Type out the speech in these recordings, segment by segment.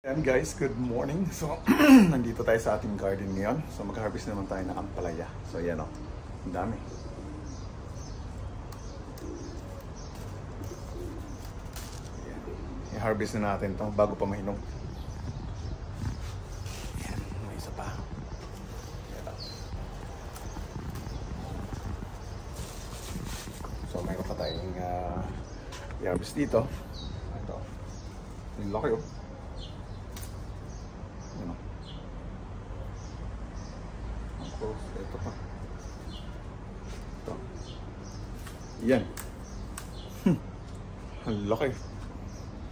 Yan guys, good morning. So, nandito tayo sa ating garden ngayon. So, mag-harvest naman tayo ng ampalaya. So, yan o. Ang dami. Yan. I-harvest na natin ito bago pa mahinog. Yan. May isa pa. Yan o. So, mayroon pa tayong i-harvest dito. Ito. Yung laki o. Ito pa. Ito. Yan. Ang laki.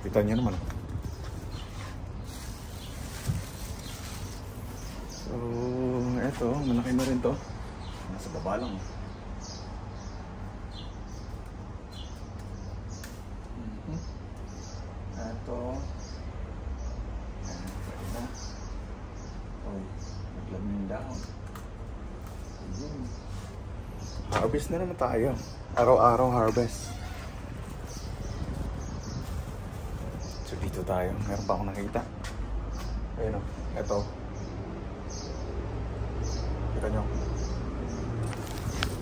Kita niyo naman. So, ito. Malaki na rin to. Nasa baba lang. Ito. Pwede na. Oh, naglamin yung dahon. Harvest na naman tayo. Araw-araw harvest. So dito tayo. Meron pa akong nakita. Ayun o. Ito. Kita nyo.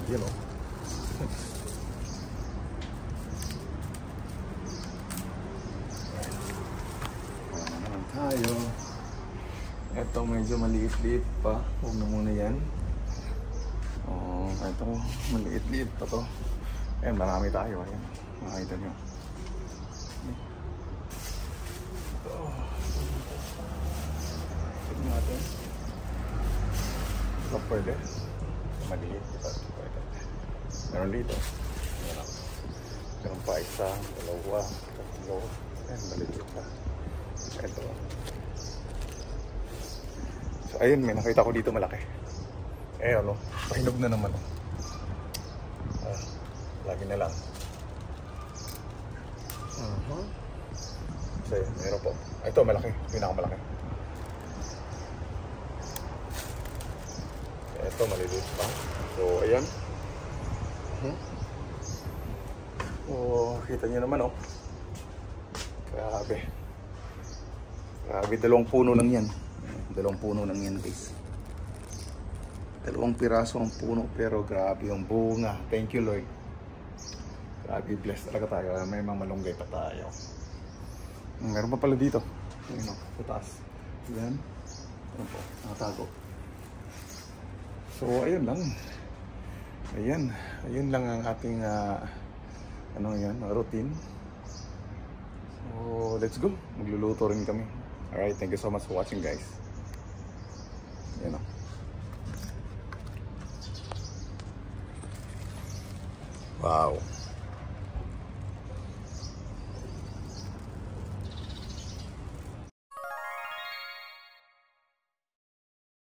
Yan o. Wala naman tayo. Ito medyo maliit-liit pa. Huwag na muna yan. Oh, ito, maliit-liit pa to. Ayan, marami tayo. Ayan, makakita nyo. Ito. Tignan natin. Ito pwede. Maliit, diba? Pwede. Meron dito. Ayan. Meron pa isa, dalawa, tatlo. Ayan, maliit pa. Ito. So, ayun, may nakita ko dito malaki. Eh ano, pahinog na naman. Lagi na lang. So, meron po. Ito, malaki. Pinakamalaki. Ito, maliliit pa. So, ayan. Oh, kita nyo naman, oh. Grabe. Grabe, dalawang puno lang yan. Dalawang puno lang yan, guys. Dalawang piraso ang puno pero grabe yung bunga. Thank you Lord. Grabe, blessed talaga tayo. May mga malunggay pa tayo. Meron pa pala dito. Ayun o, sa taas. Ayan. Ayun po, nakatago. So, ayun lang. Ayan. Ayun lang ang ating routine. So, let's go. Magluluto rin kami. Alright, thank you so much for watching guys. Ayan o. Wow.